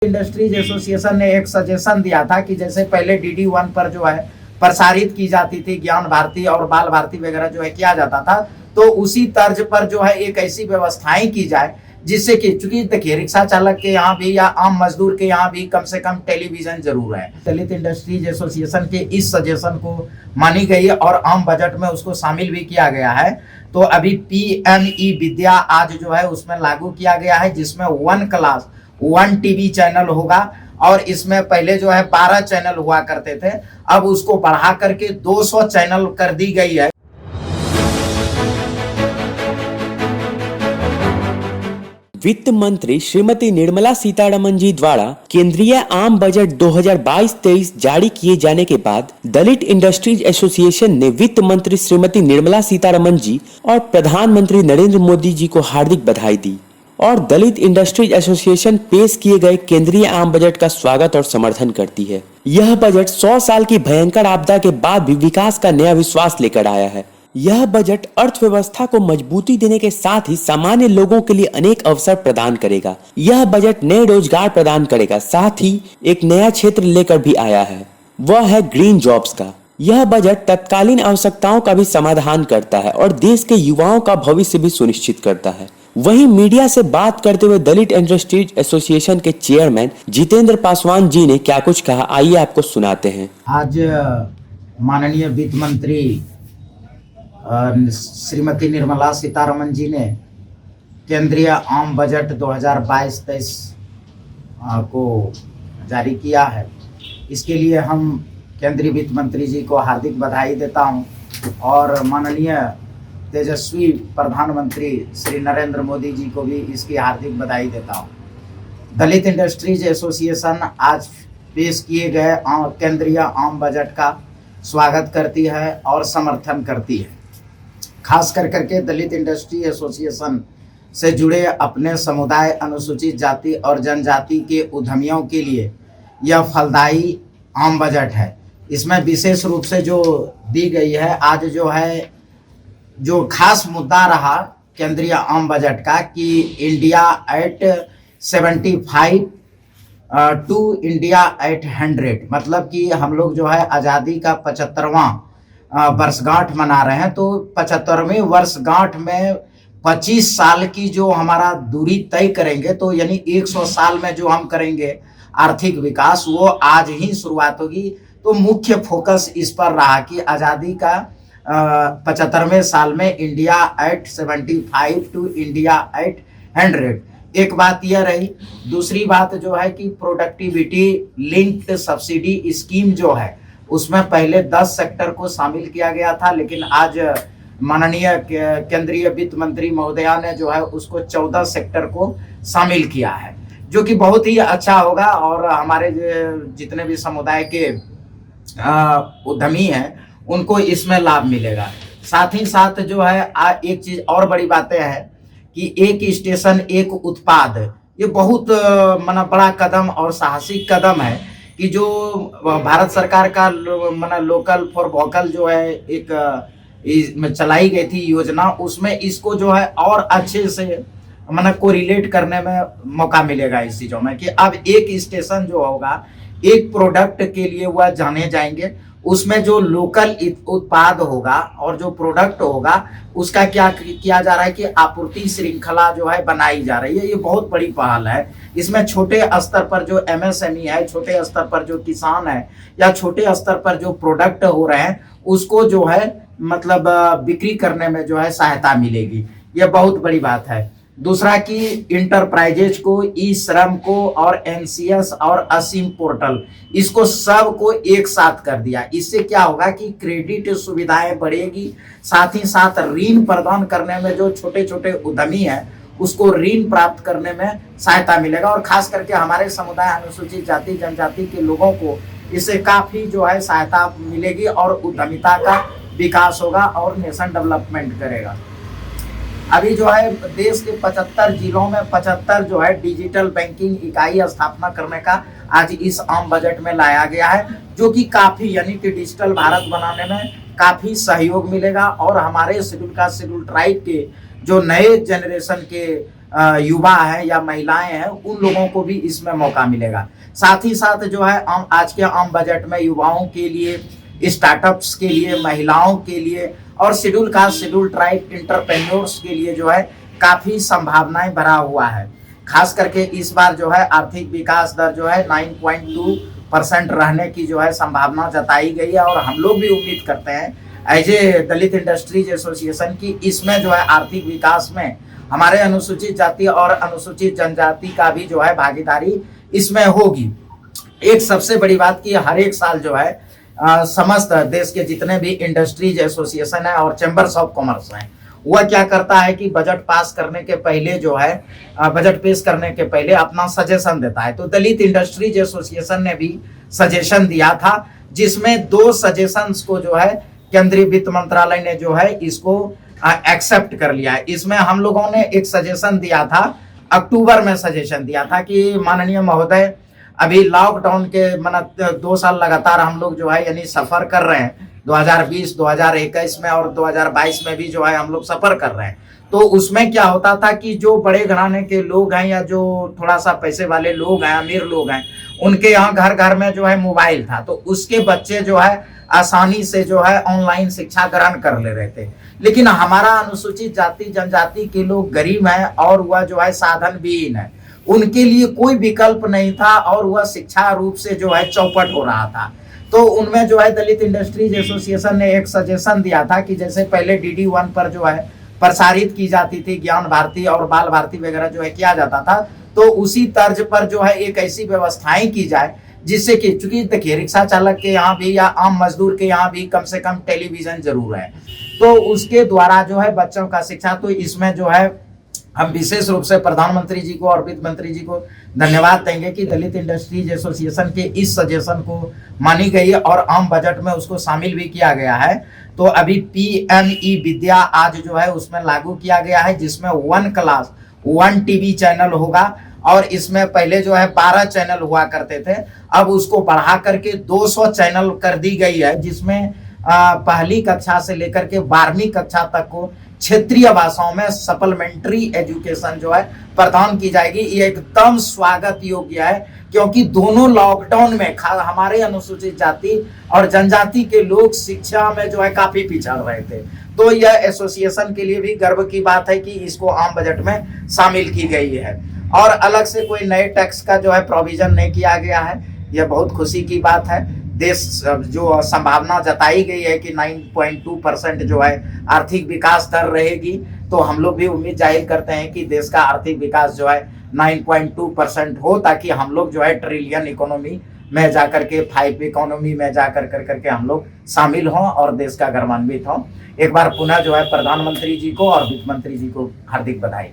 Industries association ने एक suggestion दिया था कि जैसे पहले DD1 पर जो है प्रसारित की जाती थी ज्ञान भारती और बाल भारती वगैरह जो है किया जाता था, तो उसी तर्ज पर जो है एक ऐसी व्यवस्थाएं की जाए जिससे कि, चूंकि देखिए रिक्शा चालक के यहाँ भी या आम मजदूर के यहाँ भी कम से कम टेलीविजन जरूर है। दलित इंडस्ट्रीज एसोसिएशन के इस सजेशन को मानी गई और आम बजट में उसको शामिल भी किया गया है। तो अभी PME विद्या आज जो है उसमें लागू किया गया है, जिसमें 1 क्लास 1 TV चैनल होगा और इसमें पहले जो है 12 चैनल हुआ करते थे, अब उसको बढ़ा करके 200 चैनल कर दी गई है। वित्त मंत्री श्रीमती निर्मला सीतारमण जी द्वारा केंद्रीय आम बजट 2022-23 जारी किए जाने के बाद दलित इंडस्ट्रीज एसोसिएशन ने वित्त मंत्री श्रीमती निर्मला सीतारमण जी और प्रधानमंत्री नरेंद्र मोदी जी को हार्दिक बधाई दी और दलित इंडस्ट्रीज एसोसिएशन पेश किए गए केंद्रीय आम बजट का स्वागत और समर्थन करती है। यह बजट 100 साल की भयंकर आपदा के बाद भी विकास का नया विश्वास लेकर आया है। यह बजट अर्थव्यवस्था को मजबूती देने के साथ ही सामान्य लोगों के लिए अनेक अवसर प्रदान करेगा। यह बजट नए रोजगार प्रदान करेगा, साथ ही एक नया क्षेत्र लेकर भी आया है, वह है ग्रीन जॉब्स का। यह बजट तत्कालीन आवश्यकताओं का भी समाधान करता है और देश के युवाओं का भविष्य भी सुनिश्चित करता है। वहीं मीडिया से बात करते हुए दलित इंडस्ट्रीज एसोसिएशन के चेयरमैन जितेंद्र पासवान जी ने क्या कुछ कहा, आइए आपको सुनाते हैं। आज माननीय वित्त मंत्री श्रीमती निर्मला सीतारमण जी ने केंद्रीय आम बजट 2022-23 को जारी किया है। इसके लिए हम केंद्रीय वित्त मंत्री जी को हार्दिक बधाई देता हूं और माननीय तेजस्वी प्रधानमंत्री श्री नरेंद्र मोदी जी को भी इसकी हार्दिक बधाई देता हूं। दलित इंडस्ट्रीज एसोसिएशन आज पेश किए गए केंद्रीय आम बजट का स्वागत करती है और समर्थन करती है। खास करके दलित इंडस्ट्री एसोसिएशन से जुड़े अपने समुदाय, अनुसूचित जाति और जनजाति के उद्यमियों के लिए यह फलदायी आम बजट है। इसमें विशेष रूप से जो दी गई है, आज जो है जो खास मुद्दा रहा केंद्रीय आम बजट का कि India at 75 to India at 100, मतलब कि हम लोग जो है आज़ादी का 75वां वर्षगांठ मना रहे हैं, तो 75वें वर्षगांठ में 25 साल की जो हमारा दूरी तय करेंगे, तो यानी 100 साल में जो हम करेंगे आर्थिक विकास, वो आज ही शुरुआत होगी। तो मुख्य फोकस इस पर रहा कि आज़ादी का 75वें साल में India at 75 to India at 100, एक बात यह रही। दूसरी बात जो है कि प्रोडक्टिविटी लिंक्ड सब्सिडी स्कीम जो है उसमें पहले 10 सेक्टर को शामिल किया गया था, लेकिन आज माननीय केंद्रीय वित्त मंत्री महोदया ने जो है उसको 14 सेक्टर को शामिल किया है, जो कि बहुत ही अच्छा होगा और हमारे जितने भी समुदाय के उद्यमी हैं उनको इसमें लाभ मिलेगा। साथ ही साथ जो है एक चीज और बड़ी बातें हैं कि एक स्टेशन एक उत्पाद, ये बहुत बड़ा कदम और साहसिक कदम है कि जो भारत सरकार का लोकल फॉर वोकल जो है एक चलाई गई थी योजना, उसमें इसको जो है और अच्छे से कोरिलेट करने में मौका मिलेगा इस चीजों में कि अब एक स्टेशन जो होगा एक प्रोडक्ट के लिए वह जाने जाएंगे, उसमें जो लोकल उत्पाद होगा और जो प्रोडक्ट होगा उसका क्या किया जा रहा है कि आपूर्ति श्रृंखला जो है बनाई जा रही है। ये बहुत बड़ी पहल है। इसमें छोटे स्तर पर जो MSME है, छोटे स्तर पर जो किसान है या छोटे स्तर पर जो प्रोडक्ट हो रहे हैं उसको जो है बिक्री करने में जो है सहायता मिलेगी। ये बहुत बड़ी बात है। दूसरा कि इंटरप्राइजेज को, ई श्रम को और NCS और असीम पोर्टल, इसको सब को एक साथ कर दिया। इससे क्या होगा कि क्रेडिट सुविधाएं बढ़ेगी, साथ ही साथ ऋण प्रदान करने में जो छोटे छोटे उद्यमी हैं उसको ऋण प्राप्त करने में सहायता मिलेगा और खास करके हमारे समुदाय, अनुसूचित जाति जनजाति के लोगों को इससे काफी जो है सहायता मिलेगी और उद्यमिता का विकास होगा और नेशन डेवलपमेंट करेगा। अभी जो है देश के 75 जिलों में 75 जो है डिजिटल बैंकिंग इकाई स्थापना करने का आज इस आम बजट में लाया गया है, जो कि काफी यानी कि डिजिटल भारत बनाने में काफी सहयोग मिलेगा और हमारे शेड्यूल कास्ट शेड्यूल ट्राइब के जो नए जनरेशन के युवा है या महिलाएं हैं उन लोगों को भी इसमें मौका मिलेगा। साथ ही साथ जो है आज के आम बजट में युवाओं के लिए, स्टार्टअप्स के लिए, महिलाओं के लिए और schedule caste, schedule tribe entrepreneurs के लिए जो है काफी संभावनाएं भरा हुआ है। खास करके इस बार जो है आर्थिक विकास दर जो है 9.2% रहने की जो है संभावना जताई गई है और हम लोग भी उम्मीद करते हैं as a Dalit industries association की इसमें जो है आर्थिक विकास में हमारे अनुसूचित जाति और अनुसूचित जनजाति का भी जो है भागीदारी इसमें होगी। एक सबसे बड़ी बात कि हर एक साल जो है समस्त देश के जितने भी इंडस्ट्रीज एसोसिएशन है और चैम्बर्स ऑफ कॉमर्स हैं, वह क्या करता है कि बजट पास करने के पहले जो है बजट पेश करने के पहले अपना सजेशन देता है। तो दलित इंडस्ट्रीज एसोसिएशन ने भी सजेशन दिया था, जिसमें 2 सजेशंस को जो है केंद्रीय वित्त मंत्रालय ने जो है इसको एक्सेप्ट कर लिया है। इसमें हम लोगों ने एक सजेशन दिया था, अक्टूबर में सजेशन दिया था कि माननीय महोदय अभी लॉकडाउन के 2 साल लगातार हम लोग जो है यानी सफर कर रहे हैं, 2020, 2021 में और 2022 में भी जो है हम लोग सफर कर रहे हैं। तो उसमें क्या होता था कि जो बड़े घराने के लोग हैं या जो थोड़ा सा पैसे वाले लोग हैं, अमीर लोग हैं, उनके यहाँ घर घर में जो है मोबाइल था, तो उसके बच्चे जो है आसानी से जो है ऑनलाइन शिक्षा ग्रहण कर ले रहे थे। लेकिन हमारा अनुसूचित जाति जनजाति के लोग गरीब हैं और वह जो है साधन विहीन है, उनके लिए कोई विकल्प नहीं था और वह शिक्षा रूप से जो है चौपट हो रहा था। तो उनमें जो है दलित इंडस्ट्रीज एसोसिएशन ने एक सजेशन दिया था कि जैसे पहले DD1 पर जो है प्रसारित की जाती थी ज्ञान भारती और बाल भारती वगैरह जो है किया जाता था, तो उसी तर्ज पर जो है एक ऐसी व्यवस्थाएं की जाए जिससे कि, चूंकि देखिए रिक्शा चालक के यहाँ भी या आम मजदूर के यहाँ भी कम से कम टेलीविजन जरूर है, तो उसके द्वारा जो है बच्चों का शिक्षा, तो इसमें जो है हम विशेष रूप से प्रधानमंत्री जी को और वित्त मंत्री जी को धन्यवाद देंगे कि दलित इंडस्ट्रीज एसोसिएशन के इस सजेशन को मानी गई और आम बजट में उसको शामिल भी किया गया है। तो अभी PME विद्या आज जो है उसमें लागू किया गया है, जिसमें 1 क्लास 1 TV चैनल होगा और इसमें पहले जो है 12 चैनल हुआ करते थे, अब उसको बढ़ा करके 200 चैनल कर दी गई है, जिसमें पहली कक्षा से लेकर के 12वीं कक्षा तक को क्षेत्रीय भाषाओं में सप्लीमेंट्री एजुकेशन जो है प्रदान की जाएगी। ये एकदम स्वागत योग्य है, क्योंकि दोनों लॉकडाउन में हमारे अनुसूचित जाति और जनजाति के लोग शिक्षा में जो है काफी पिछड़ रहे थे। तो यह एसोसिएशन के लिए भी गर्व की बात है कि इसको आम बजट में शामिल की गई है और अलग से कोई नए टैक्स का जो है प्रोविजन नहीं किया गया है। यह बहुत खुशी की बात है। देश जो संभावना जताई गई है कि 9.2% जो है आर्थिक विकास दर रहेगी, तो हम लोग भी उम्मीद जाहिर करते हैं कि देश का आर्थिक विकास जो है 9.2% हो, ताकि हम लोग जो है ट्रिलियन इकोनॉमी में जाकर के 5 इकोनॉमी में जाकर करके हम लोग शामिल हों और देश का गर्वान्वित हों। एक बार पुनः जो है प्रधानमंत्री जी को और वित्त मंत्री जी को हार्दिक बधाई।